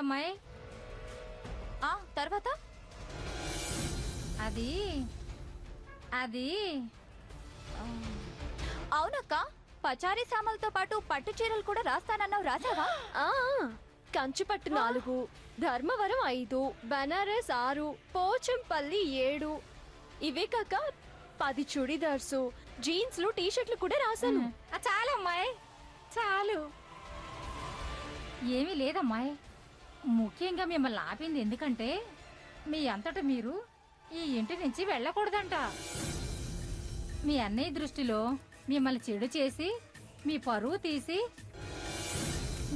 కదమ్మాయి. తర్వాత అది అది అవునక్క, పచారీ సామాన్లతో పాటు పట్టు చీరలు కూడా రాస్తానన్నావు, రాసావా? కంచిపట్టు 4, ధర్మవరం 5, బనారస్ 6, పోచంపల్లి 7, ఇవే కాక 10 చుడిదార్సు, జీన్స్లు, టీషర్ట్లు కూడా రాశాను. చాలు అమ్మాయి, చాలు. ఏమీ లేదమ్మాయి, ముఖ్యంగా మిమ్మల్ని ఆపింది ఎందుకంటే మీ అంతట మీరు ఈ ఇంటి నుంచి వెళ్ళకూడదంట. మీ అన్నయ్య దృష్టిలో మిమ్మల్ని చెడు చేసి మీ పరువు తీసి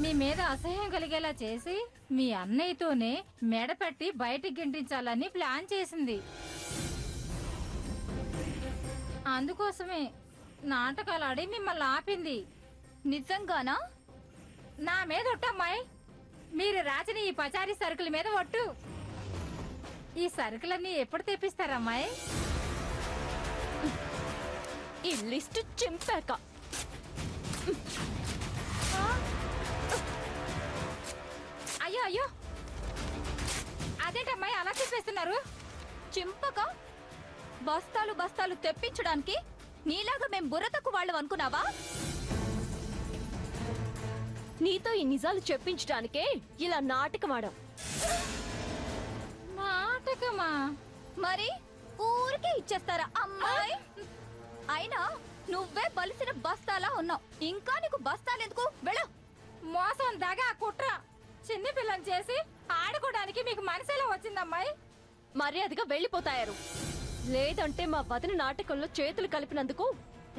మీ మీద అసహ్యం కలిగేలా చేసి మీ అన్నయ్యతోనే మెడపెట్టి బయటికి గెంటించాలని ప్లాన్ చేసింది. అందుకోసమే నాటకాలు ఆడి మిమ్మల్ని ఆపింది. నిజంగానా? నా మీద ఒట్టమ్మాయి, మీరు రాసిన ఈ పచారీ సరుకుల మీద ఒట్టు. ఈ సరుకులన్నీ ఎప్పుడు తెప్పిస్తారమ్మాయి? ఈ లిస్టు చింపాక. అయ్యో అయ్యో, అదేంటమ్మాయి అలా చెప్పేస్తున్నారు? చింపక బస్తాలు బస్తాలు తెప్పించడానికి నీలాగా మేం బుర్రతకు వాళ్ళం అనుకున్నావా? నీతో ఈ నిజాలు చెప్పించడానికే ఇలా నాటకమాడాం. నాటకమా? మరి ఊరికే ఇచ్చేస్తారా అమ్మాయి? అయినా నువ్వే బలిసిన బస్తాలా ఉన్నావు, ఇంకా నీకు బస్తాలెందుకు? వెళ్ళు. మోసం, దగా, కుట్ర చిన్న పిల్లని చేసి ఆడుకోవడానికి మీకు మనసులో వచ్చిందమ్మాయి. మర్యాదగా వెళ్ళిపోతాయారు, లేదంటే మా వదిన నాటకంలో చేతులు కలిపినందుకు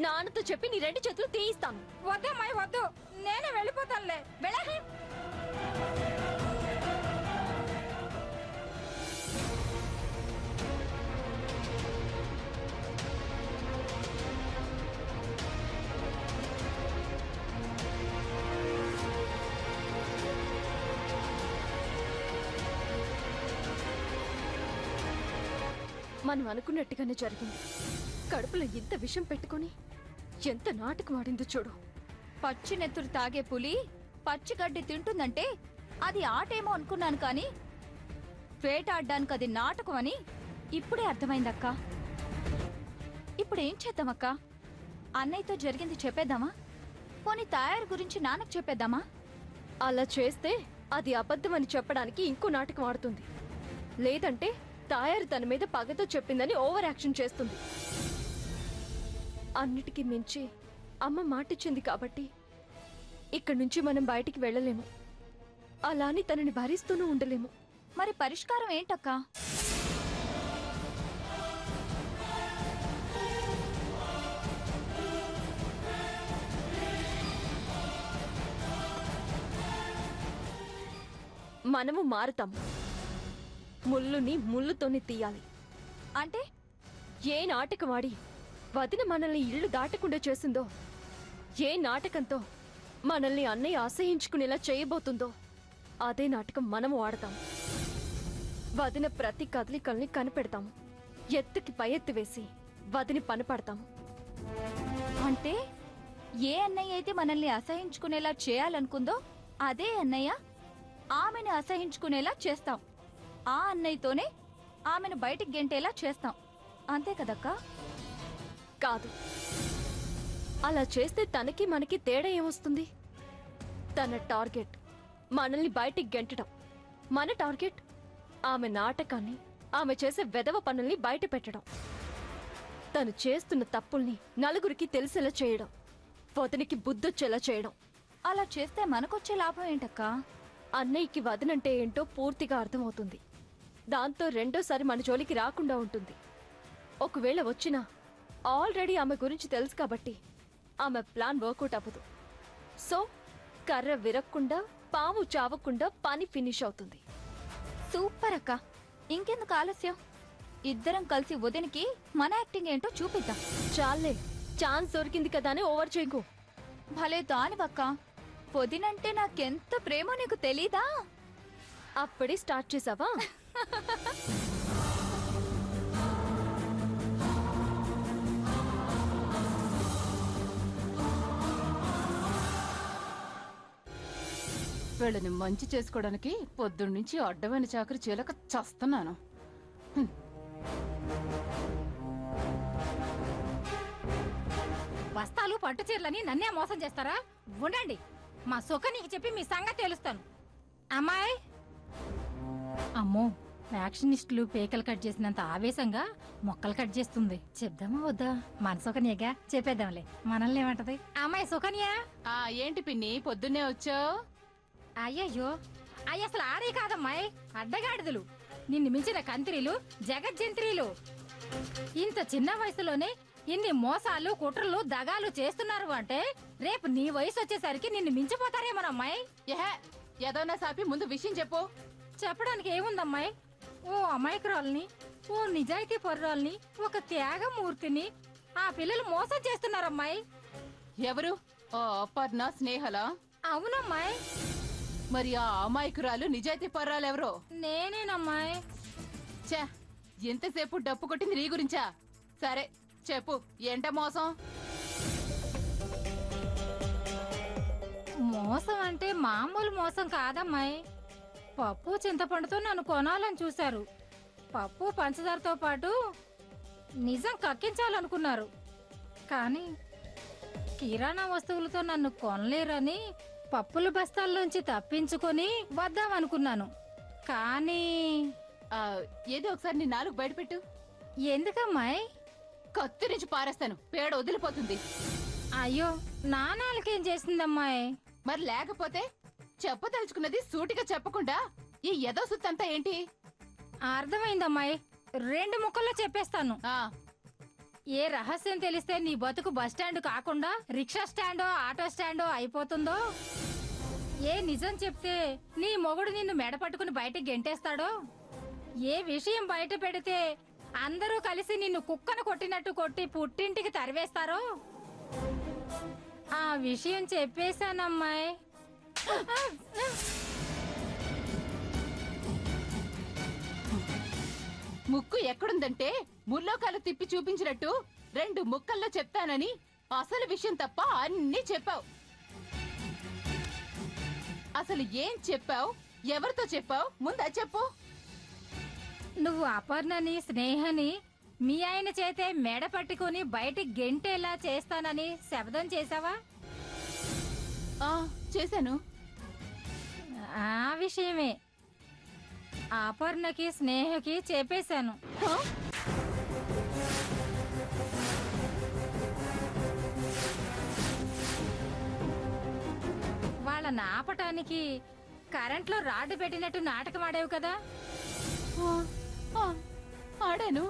నాన్నతో చెప్పి నీ 2 చేతులు తీయిస్తాను. వద్దమ్మాయి వద్దు, నేనే వెళ్ళిపోతానులే. వెళ్ళ. మనం అనుకున్నట్టుగానే జరిగింది. కడుపులో ఇంత విషం పెట్టుకొని ఎంత నాటకం ఆడిందో చూడు. పచ్చి నెత్తురు తాగే పులి పచ్చి గడ్డి తింటుందంటే అది ఆటేమో అనుకున్నాను, కానీ వేటాడ్డానికి అది నాటకం అని ఇప్పుడే అర్థమైందక్క. ఇప్పుడేం చేద్దామక్క? అన్నయ్యతో జరిగింది చెప్పేద్దామా? పోనీ తయారు గురించి నాన్నకు చెప్పేద్దామా? అలా చేస్తే అది అబద్ధమని చెప్పడానికి ఇంకో నాటకం ఆడుతుంది, లేదంటే తాయారు తన మీద పగతో చెప్పిందని ఓవర్ యాక్షన్ చేస్తుంది. అన్నిటికీ మించి అమ్మ మాటిచ్చింది కాబట్టి ఇక్కడి నుంచి మనం బయటికి వెళ్ళలేము. అలాని తనని భరిస్తూనూ ఉండలేము. మరి పరిష్కారం ఏంటక్క? మనము మారుతాం. ముళ్ళుని ముళ్ళుతోనే తీయాలి. అంటే ఏ నాటకం ఆడి వదిన మనల్ని ఇల్లు దాటకుండా చేసిందో, ఏ నాటకంతో మనల్ని అన్నయ్య అసహించుకునేలా చేయబోతుందో అదే నాటకం మనము ఆడతాం. వదిన ప్రతి కదలికల్ని కనిపెడతాము. ఎత్తుకి పై ఎత్తు వేసి వదిని పనిపడతాము. అంటే ఏ అన్నయ్య అయితే మనల్ని అసహించుకునేలా చేయాలనుకుందో అదే అన్నయ్య ఆమెను అసహించుకునేలా చేస్తాం. ఆ అన్నయ్యతోనే ఆమెను బయటికి గెంటేలా చేస్తాం. అంతే కదక్కా? కాదు, అలా చేస్తే తనకి మనకి తేడా ఏమొస్తుంది? తన టార్గెట్ మనల్ని బయటికి గెంటడం, మన టార్గెట్ ఆమె నాటకాన్ని, ఆమె చేసే వెధవ పనుల్ని బయట పెట్టడం. తను చేస్తున్న తప్పుల్ని నలుగురికి తెలిసేలా చేయడం, వదినికి బుద్ధొచ్చేలా చేయడం. అలా చేస్తే మనకొచ్చే లాభం ఏంటక్కా? అన్నయ్యకి వదినంటే ఏంటో పూర్తిగా అర్థమవుతుంది. దాంతో రెండోసారి మన జోలికి రాకుండా ఉంటుంది. ఒకవేళ వచ్చినా ఆల్రెడీ ఆమె గురించి తెలుసు కాబట్టి ఆమె ప్లాన్ వర్కౌట్ అవ్వదు. సో కర్ర విరక్కుండా, పాము చావకుండా పని ఫినిష్ అవుతుంది. సూపర్ అక్క, ఇంకెందుకు ఆలస్యం? ఇద్దరం కలిసి వదినికి మన యాక్టింగ్ ఏంటో చూపిద్దాం. చాలే, ఛాన్స్ దొరికింది కదా అని ఓవర్ చేయకు. భలే దానివక్క, వదినంటే నాకెంత ప్రేమో నీకు తెలీదా? అప్పుడే స్టార్ట్ చేసావా? వీళ్ళని మంచి చేసుకోవడానికి పొద్దున్నుంచి అడ్డమైన చాకరి చీలక చస్తున్నాను. బస్తాలు పట్టు చీరలని నన్నే మోసం చేస్తారా? ఉండండి, మా సుఖనికి చెప్పి మీ సంగతి తెలుస్తాను. అమ్మాయి, అమ్మో, ఫ్యాక్షనిస్టులు పేకలు కట్ చేసినంత ఆవేశంగా మొక్కలు కట్ చేస్తుంది. చెప్దామా వద్దా? మన సుకన్యగా చెప్పేద్దాంలే, మనల్ని ఏమంటది? అమ్మాయి సుకన్య. ఏంటి పిన్ని పొద్దున్నే వచ్చావు? అయ్యయ్యో, అయ్య అసలు ఆడే కాదమ్మాయి, అడ్డగాడిదలు, నిన్ను మించిన కంత్రీలు, జగజ్జంత్రీలు. ఇంత చిన్న వయసులోనే ఇన్ని మోసాలు, కుట్రలు, దగాలు చేస్తున్నారు అంటే రేపు నీ వయసు వచ్చేసరికి నిన్ను మించిపోతారేమోనమ్మాయి. ఏదోనా సాపి ముందు విషయం చెప్పు. చెప్పడానికి ఏముందమ్మాయి? ఓ అమాయకురాల్ని, ఓ నిజాయితీ పరురాల్ని, ఒక త్యాగమూర్తిని ఆ పిల్లలు మోసం చేస్తున్నారమ్మాయి. ఎవరు? అపర్ణ, స్నేహలా? అవునమ్మాయి. మరి ఆ అమాయకురాలు నిజాయితీ పర్రాలు ఎవరో? నేనేనమ్మాయి. చా, ఎంతసేపు డప్పు కొట్టింది నీ గురించా? సరే చెప్పు, ఏంట మోసం? మోసం అంటే మామూలు మోసం కాదమ్మాయి. పప్పు చింతపండుతో నన్ను కొనాలని చూశారు. పప్పు పంచదారతో పాటు నిజం కక్కించాలనుకున్నారు. కానీ కిరాణా వస్తువులతో నన్ను కొనలేరని పప్పుల బస్తాల్లోంచి తప్పించుకొని వద్దామనుకున్నాను. కానీ ఏదో ఒకసారి నీ నాలుగు బయటపెట్టు. ఎందుకమ్మాయి? కత్తిరించి పారేస్తాను, పేడ వదిలిపోతుంది. అయ్యో, నా నాలుకేం చేసిందమ్మాయి? మరి లేకపోతే చెప్పదలుచుకున్నది సూటిగా చెప్పకుండా ఈ ఎదో సుత్తంతా ఏంటి? అర్థమైందమ్మాయి, 2 ముక్కల్లో చెప్పేస్తాను. ఆ ఏ రహస్యం తెలిస్తే నీ బతుకు బస్టాండ్ కాకుండా రిక్షా స్టాండో, ఆటో స్టాండో అయిపోతుందో, ఏ నిజం చెప్తే నీ మొగుడు నిన్ను మెడ పట్టుకుని బయటికి గెంటేస్తాడో, ఏ విషయం బయట పెడితే అందరూ కలిసి నిన్ను కుక్కను కొట్టినట్టు కొట్టి పుట్టింటికి తరివేస్తారో ఆ విషయం చెప్పేశానమ్మాయి. ముక్కు ఎక్కడుందంటే ముల్లోకాలు తిప్పి చూపించినట్టు 2 ముక్కల్లో చెప్తానని అసలు విషయం తప్ప అన్నీ చెప్పావు. అసలు ఏం చెప్పావు? ఎవరితో చెప్పావు? ముందా చెప్పు. నువ్వు అపర్ణని, స్నేహని మీ ఆయన చేతే మెడ పట్టుకుని బయటికి గెంటేలా చేస్తానని శబ్దం చేశావా? చేశాను. ఆ విషయమే అపర్ణకి, స్నేహకి చెప్పేశాను. వాళ్ళని ఆపటానికి కరెంట్లో రాడ్డు పెట్టినట్టు నాటకం ఆడావు కదా? ఆడాను.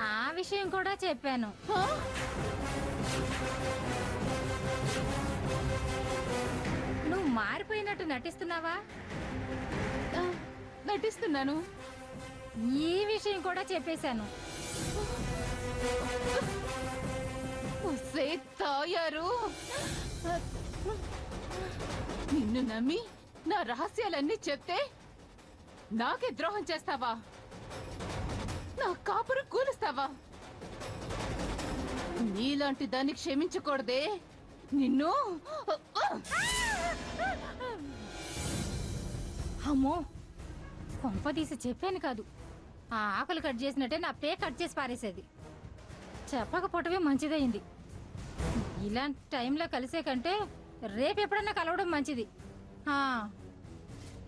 ఆ విషయం కూడా చెప్పాను. నువ్వు మారిపోయినట్టు నటిస్తున్నావా? నటిస్తున్నాను. ఈ విషయం కూడా చెప్పేశాను. తాయారు, నిన్ను నమ్మి నా రహస్యాలన్నీ చెప్తే నాకే ద్రోహం చేస్తావా? నా కాపురం కూలుస్తావా? నీలాంటి దాన్ని క్షమించకూడదే నిన్ను. అమ్మో, కొంప తీసి చెప్పాను కాదు, ఆ ఆకులు కట్ చేసినట్టే నా పే కట్ చేసి పారేసేది. చెప్పకపోవటమే మంచిదయింది. ఇలాంటి టైంలో కలిసే కంటే రేపెప్పుడన్నా కలవడం మంచిది.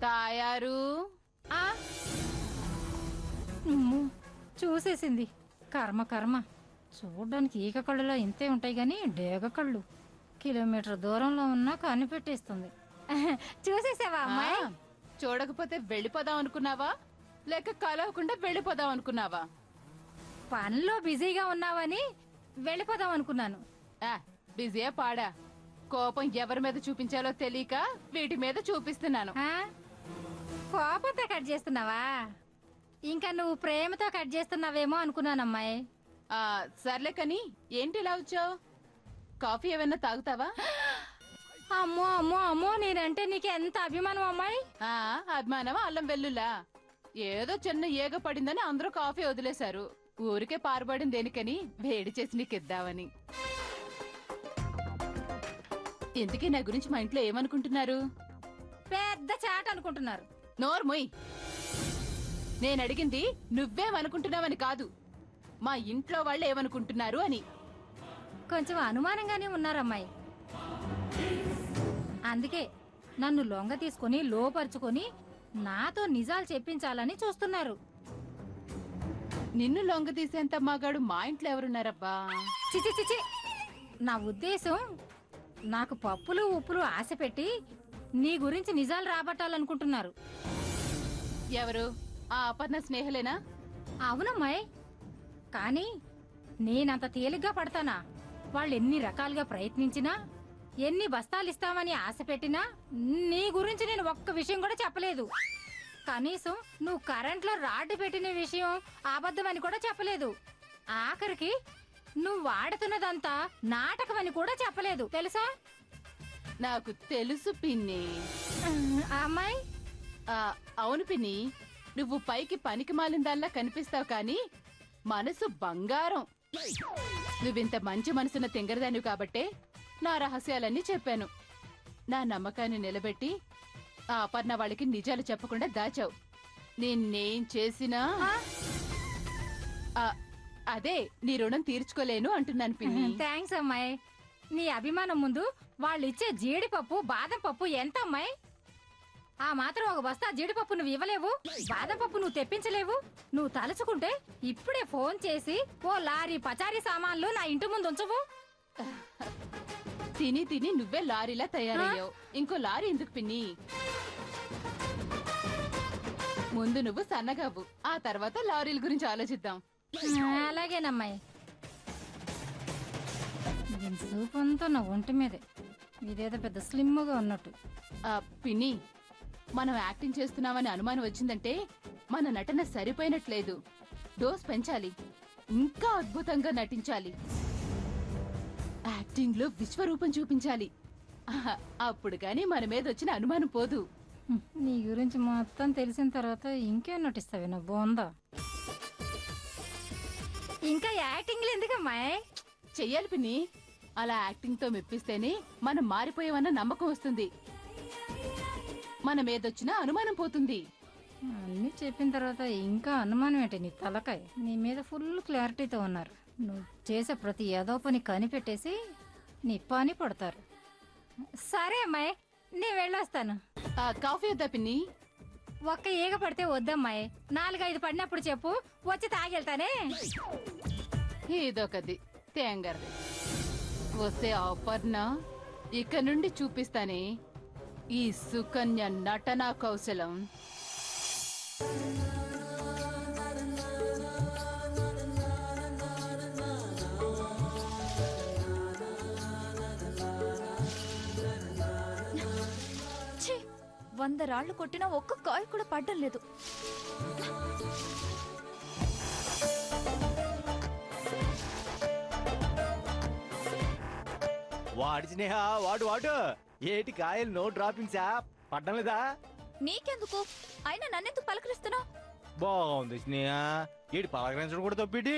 తాయారు, చూసేసింది. కర్మ కర్మ. చూడ్డానికి ఈక కళ్ళులో ఇంతే ఉంటాయి గాని డేగ కళ్ళు కిలోమీటర్ దూరంలో ఉన్నా కనిపెట్టేస్తుంది. చూసేసావా అమ్మాయి? చూడకపోతే వెళ్ళిపోదాం అనుకున్నావా, లేక కలవకుండా వెళ్ళిపోదాం అనుకున్నావా? పనిలో బిజీగా ఉన్నావని వెళ్ళిపోదాం అనుకున్నాను. బిజీయా పాడా? కోపం ఎవరి మీద చూపించాలో తెలియక వీటి మీద చూపిస్తున్నాను. కోపంతో కట్ చేస్తున్నావా? ఇంకా నువ్వు ప్రేమతో కట్ చేస్తున్నావేమో అనుకున్నానమ్మాయి. సర్లే కని ఏంటి ఇలా వచ్చావు? కాఫీ ఏమైనా తాగుతావా? అమ్మో అమ్మో అమ్మో, నేనంటే నీకు ఎంత అభిమానం అమ్మాయి. అభిమానమా అల్లం వెల్లులా? ఏదో చిన్న ఏగ పడిందని అందరూ కాఫీ వదిలేశారు. ఊరికే పారుబడింది దేనికని వేడి చేసి నీకు ఇద్దామని. ఎందుకే నా గురించి మా ఇంట్లో ఏమనుకుంటున్నారు? పెద్ద చాట అనుకుంటున్నారు. నోర్మొయ్, నేను అడిగింది నువ్వేమనుకుంటున్నావని కాదు, మా ఇంట్లో వాళ్ళు ఏమనుకుంటున్నారు అని. కొంచెం అనుమానంగానే ఉన్నారమ్మాయి. అందుకే నన్ను లొంగ తీసుకుని లోపరుచుకొని నాతో నిజాలు చెప్పించాలని చూస్తున్నారు. నిన్ను లొంగ తీసేంత మగాడు మా ఇంట్లో ఎవరున్నారబ్బా? చిచి చిచి, నా ఉద్దేశం నాకు పప్పులు ఉప్పులు ఆశ పెట్టి నీ గురించి నిజాలు రాబట్టాలనుకుంటున్నారు. ఎవరు? ఆ అపర్ణ స్నేహలేనా? అవునమ్మాయి, కానీ నేనంత తేలిగ్గా పడతానా? వాళ్ళు ఎన్ని రకాలుగా ప్రయత్నించినా, ఎన్ని బస్తాలిస్తామని ఆశ పెట్టినా నీ గురించి నేను ఒక్క విషయం కూడా చెప్పలేదు. కనీసం నువ్వు కరెంట్లో రాడ్డు పెట్టిన విషయం అబద్ధమని కూడా చెప్పలేదు. ఆఖరికి నువ్వు వాడుతున్నదంతా నాటకమని కూడా చెప్పలేదు, తెలుసా? నాకు తెలుసు పిన్ని. అమ్మాయి, అవును పిన్ని, నువ్వు పైకి పనికి మాలిందల్లా కనిపిస్తావు కానీ మనసు బంగారం. నువ్వింత మంచి మనసున్న తింగరదానివి కాబట్టే నా రహస్యాలన్నీ చెప్పాను. నా నమ్మకాన్ని నిలబెట్టి ఆ అపర్ణ వాళ్ళకి నిజాలు చెప్పకుండా దాచావు. నిన్నేం చేసినా అదే నీ రుణం తీర్చుకోలేను అంటున్నాను పిన్ని. థ్యాంక్స్ అమ్మాయి. నీ అభిమానం ముందు వాళ్ళు ఇచ్చే జీడిపప్పు బాదం పప్పు ఎంత అమ్మాయి? ఆ మాత్రం ఒక బస్తా జీడిపప్పు నువ్వు ఇవ్వలేవు, బాదం పప్పు నువ్వు తెప్పించలేవు. నువ్వు తలుచుకుంటే ఇప్పుడే ఫోన్ చేసి ఓ లారీ పచారీ సామాన్లు నా ఇంటి ముందు ఉంచవు. తిని తిని నువ్వే లారీలా తయారయ్యావు, ఇంకో లారీ ఎందుకు పిన్ని? ముందు నువ్వు సన్నగావు, ఆ తర్వాత లారీల గురించి ఆలోచిద్దాం. అలాగేనమ్మాయి. దీని సూప్ అంతా నా ఒంటి మీదే, ఇదేదో పెద్ద స్లిమ్గా ఉన్నట్టు. పిన్ని, మనం యాక్టింగ్ చేస్తున్నామని అనుమానం వచ్చిందంటే మన నటన సరిపోయినట్లేదు. డోస్ పెంచాలి, ఇంకా అద్భుతంగా నటించాలి, యాక్టింగ్ లో విశ్వరూపం చూపించాలి. అప్పుడు గానీ మన మీద వచ్చిన అనుమానం పోదు. నీ గురించి మొత్తం తెలిసిన తర్వాత ఇంకేం నటిస్తావి నా బోందా? ఇంకా యాక్టింగ్లు ఎందుకమ్మాయి? చెయ్యాలి పిన్ని, అలా యాక్టింగ్ తో మెప్పిస్తేనే మనం మారిపోయామన్న నమ్మకం వస్తుంది, మన మీదొచ్చిన అనుమానం పోతుంది. అన్నీ చెప్పిన తర్వాత ఇంకా అనుమానం ఏంటి నీ తలకాయ? నీ మీద ఫుల్ క్లారిటీతో ఉన్నారు. నువ్వు చేసే ప్రతి ఏదో పని కనిపెట్టేసి నీ పని పడతారు. సరే అమ్మాయి, నేను వెళ్ళొస్తాను. కాఫీ వద్దా పిన్ని? ఒక్క ఈగ పడితే వద్దమ్మాయి, 4-5 పడినప్పుడు చెప్పు, వచ్చి తాగెళ్తానే. ఇదొకది తేంగర్ది. వస్తే అపర్ణ, ఇక నుండి చూపిస్తానే ఈ సుకన్య నటనా కౌశలం. ఛీ, 100 రాళ్లు కొట్టినా ఒక్క కాయ కూడా పడ్డం లేదు. వాడి స్నేహ, వాడు వాడు ఏటి కాయలు నో డ్రాపింగ్సా? పడ్డం లేదా? నీకెందుకు? అయినా నన్నెందుకు పలకరిస్తున్నావు? బాగుంది స్నేహ, ఏటి పలకరించడం కూడా తప్పిటి.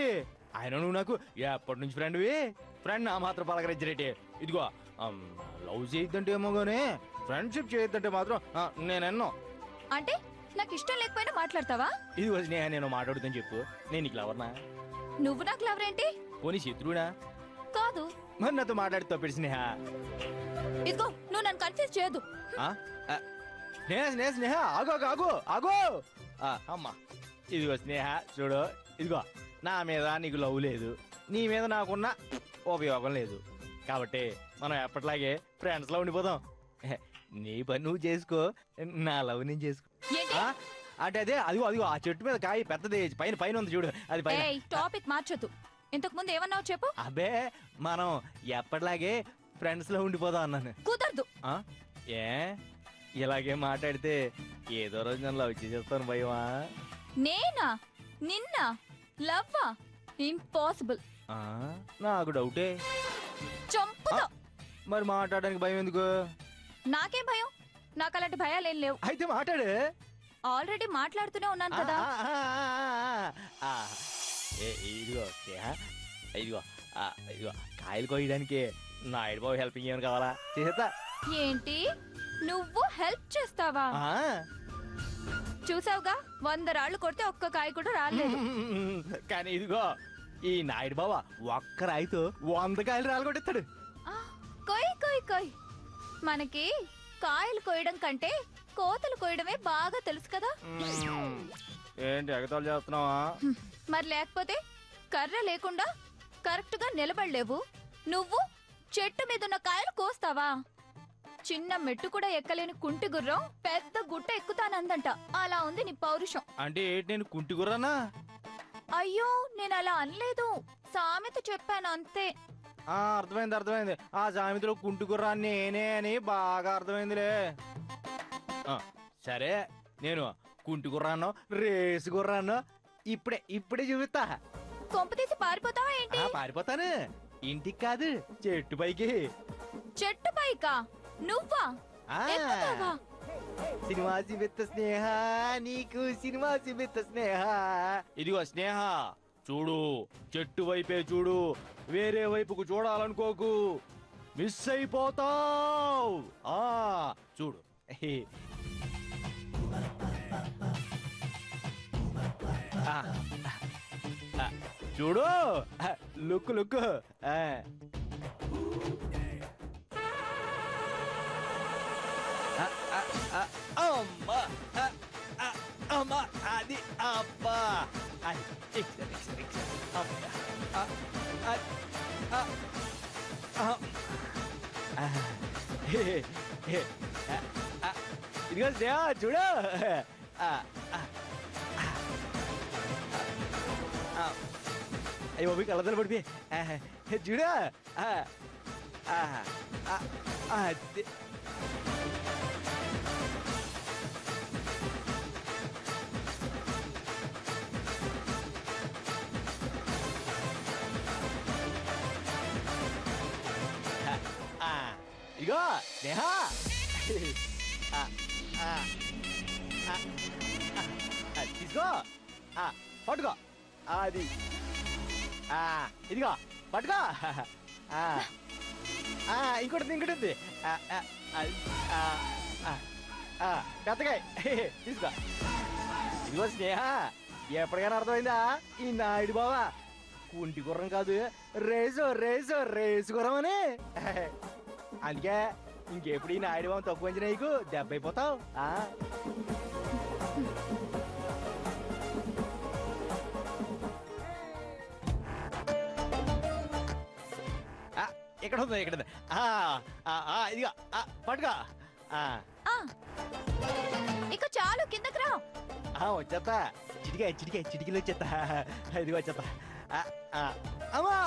ఆయన నువ్వు నాకు ఎప్పటి నుంచి ఫ్రెండ్ నా మాత్రం పలకరించరేటి? ఇదిగో లవ్ చేయొద్దంటే ఏమో గానీ ఫ్రెండ్షిప్ చేయొద్దంటే మాత్రం నేనెన్నో. అంటే నాకు ఇష్టం లేకపోయినా మాట్లాడతావా? ఇదిగో స్నేహ, నేను మాట్లాడుతాను చెప్పు, నేను నీకు లవర్నా? నువ్వు నాకు లవరేంటి? పోనీ శత్రువునా? కాదు. మరి నాతో మాట్లాడి తప్పిడు స్నేహ. ఇదిగో, నువ్వు నన్ను కన్ఫ్యూజ్ చేయొద్దు. స్నేహ స్నేహ ఆగు ఆగు ఆగు. అమ్మా, ఇదిగో స్నేహ చూడు, ఇదిగో నా మీద నీకు లవ్ లేదు, నీ మీద నాకున్న ఉపయోగం లేదు, కాబట్టి మనం ఎప్పటిలాగే ఫ్రెండ్స్ లో ఉండిపోదాం. నీ పని నువ్వు చేసుకో, నా లవ్ నేను చేసుకో. అంటే అదే, అదిగో అదిగో ఆ చెట్టు మీద కాయ పెద్దది పైన పైన ఉంది చూడు, అది పైన. టాపిక్ మార్చొద్దు. ఇంతకు ముందు ఏమన్నావు చెప్పు. అబ్బే, మనం ఎప్పటిలాగే ఫ్రెండ్స్ లో ఉండిపోదాం అన్నాను. కుదరదు. ఏ ఇలాగే మాట్లాడితే ఏదో రోజు నన్ను లవ్ చేసేస్తాను భయమా? నేనా? నిన్న లవ్వా? ఇంపాసిబుల్. నాకు డౌటే. చంపుతా. మరి మాట్లాడడానికి భయం ఎందుకు? నాకేం భయం? నాకు అలాంటి భయాలేం లేవు. అయితే మాట్లాడు. ఆల్రెడీ మాట్లాడుతూనే ఉన్నాను కదా. ఇదిగో ఇదిగో ఇదిగో కాయలు కోయడానికి నా ఎడబాబు హెల్పింగ్ ఏమైనా కావాలా? చేసేస్తా. ఏంటి నువ్వు హెల్ప్ చేస్తావా? ఆ, చూసావుగా 100 రాళ్ళు కొడితే ఒక్క కాయ కూడా రాలేదు. కానీ ఇదిగో ఈ నాయుడు బావ ఒక్క రాయితో 100 కాయలు రాలగొట్టేస్తాడు. ఆ, కొయ్ కొయ్ కొయ్. మనకి కాయలు కొయ్యడం కంటే కోతలు కొయ్యడమే బాగా తెలుసు కదా. ఏంటి ఎగతాలు చేస్తున్నావా? మరి లేకపోతే కర్ర లేకుండా కరెక్ట్ గా నిలబడలేవు. నువ్వు చెట్టు మీద ఉన్న కాయలు కోస్తావా? చిన్న మెట్టు కూడా ఎక్కలేని కుంటి గుర్రం పెద్ద గుట్ట ఎక్కుతానందంట. అలా ఉంది నీ పౌరుషం. అంటే ఏంటి, నేను కుంటి గుర్రానా? అయ్యో, నేను అలా అనలేదు, సామెత చెప్పాను అంతే. అర్థమైంది. ఆ సామెతలో కుంటి గుర్రాన్ని నేనే అని బాగా అర్థమైందిలే. సరే, నేను కుంటి గుర్రాన్నో రేసు గుర్రాన్నో ఇప్పుడే చూపిస్తా. కొంపతీసి పారిపోతావా ఏంటి? పారిపోతాను. ఇంటికి కాదు, చెట్టు పైకి. చెట్టు పైకా? నువ్వా? ఆ, ఎక్కుతావా? సినిమా చూపిస్తా స్నేహ, నీకు సినిమా చూపిస్తా స్నేహ. ఇదిగో స్నేహ, చూడు, చెట్టు వైపే చూడు, వేరే వైపుకు చూడాలనుకోకు, మిస్ అయిపోతావు. చూడు. చూడు, లుక్. అమ్మా, అది అబ్బా, అది ఇదిగో స్నేహ, చూడు. అయ్యో, మీకు కళ్ళదలు పడిపోయి. చూడు. ఇదిగో స్నేహ, తీసుకో, పట్టుకో. అది ఇదిగో పట్టుకో. ఇంకోటి పెద్దగా తీసుకో. ఇదిగో స్నేహ, ఎప్పటికైనా అర్థమైందా? ఈ నాయుడు బావా కుంటి గుర్రం కాదు, రేసు గుర్రం అని. అందుకే ఇంకెప్పుడు ఈ నాయుడు బావ తక్కువ అంచనా నీకు దెబ్బ అయిపోతావు. ఇక్కడ ఉంది. ఇదిగా పట్టుకో. ఇక చాలు, కిందకి రా. వచ్చేస్తా. చిటికీలు వచ్చేస్తా. ఇదిగో వచ్చేస్తా. అమ్మా,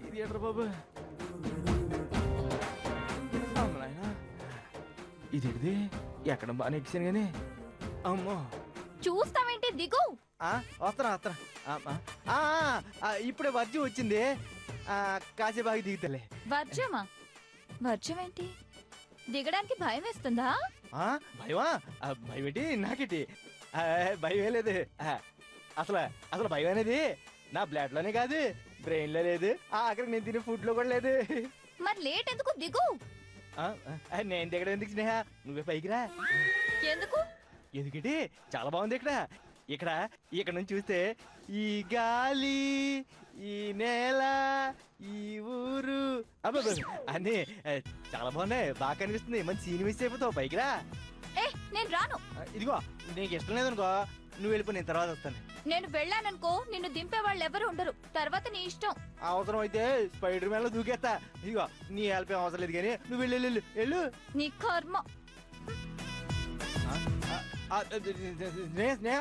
ఇది ఎట్రా బాబు? అమ్మనాయనా, ఇది ఎక్కడ బాగా ఎక్కిసాను కానీ. అమ్మో, చూస్తావేంటి? దిగు. వస్తున్నా. ఇప్పుడే వర్జం వచ్చింది, కాసేపాకి దిగుతలే. వర్జం ఏంటి? దిగడానికి భయం వేస్తుందా? భయమా? భయం ఏంటి నాకేంటి? భయం లేదు. అసలు భయం అనేది నా బ్లడ్ లోనే కాదు, బ్రెయిన్ లో లేదు, ఆఖరికి నేను తినే ఫుడ్ లో కూడా లేదు. మరి లేట్ ఎందుకు? దిగు. నేను దిగడం ఎందుకు స్నేహ, నువ్వే పైకి రా. ఎందుకంటే చాలా బాగుంది ఇక్కడ నుంచి చూస్తే ఈ గాలి, ఈ నేల, ఈ ఊరు అన్నీ చాలా బాగున్నాయి, బాగా కనిపిస్తుంది. మంచి సీన్ మిస్ అయిపోతావు. పైకి రా. నేను రాను. ఇదిగో, నీకు ఇష్టం లేదనుకో, నువ్వు వెళ్ళిపో, నేను తర్వాత వస్తాను. నేను వెళ్ళాననుకో, నిన్ను దింపే వాళ్ళు ఎవరు ఉండరు. తర్వాత నీ ఇష్టం. అవసరం అయితే స్పైడర్ మ్యాన్ లో దూకేస్తా. ఇదిగో, నీ హెల్ప్ ఏం అవసరం లేదు, కానీ నువ్వు వెళ్ళు. నీ కర్మ. స్నేహ,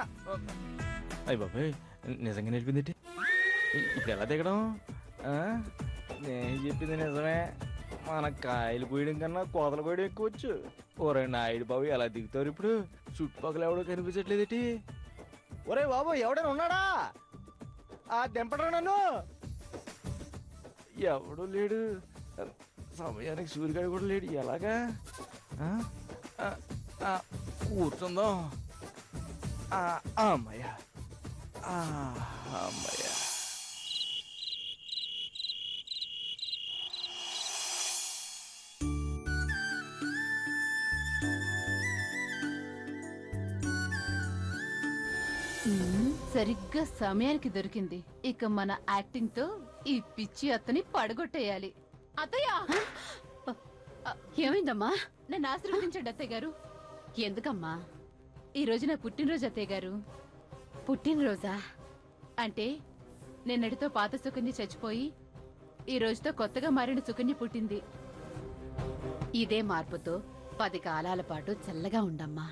అయ్య బాబాయ్, నిజంగా నేర్పింది. ఇప్పుడు ఎలా దిగడం? నేను చెప్పింది నిజమే, మన కాయలు పోయడం కన్నా కోతలు పోయడం ఎక్కువచ్చు. ఒరే నాయుడు బాబు, ఎలా దిగుతారు ఇప్పుడు? చుట్టుపక్కల ఎవడో కనిపించట్లేదేటి? ఒరే బాబు, ఎవడైనా ఉన్నాడా? దింపడరా నన్ను. ఎవడు లేడు, సమయానికి సూర్యగాడు కూడా లేడు. ఎలాగా? కూర్చుందాం. అమ్మయ్యా. సరిగ్గా సమయానికి దొరికింది. ఇక మన యాక్టింగ్ తో ఈ పిచ్చి అత్తని పడగొట్టేయాలి. అత్తయ్య, ఏమైందమ్మా? నన్ను ఆశీర్వదించండి అత్తయ్య గారు. ఎందుకమ్మా? ఈ రోజు నా పుట్టినరోజు అత్తయ్య గారు. పుట్టినరోజా? అంటే నిన్నటితో పాత సుకన్య చచ్చిపోయి ఈ రోజుతో కొత్తగా మారిన సుకన్య పుట్టింది. ఇదే మార్పుతో 10 కాలాల పాటు చల్లగా ఉండమ్మా.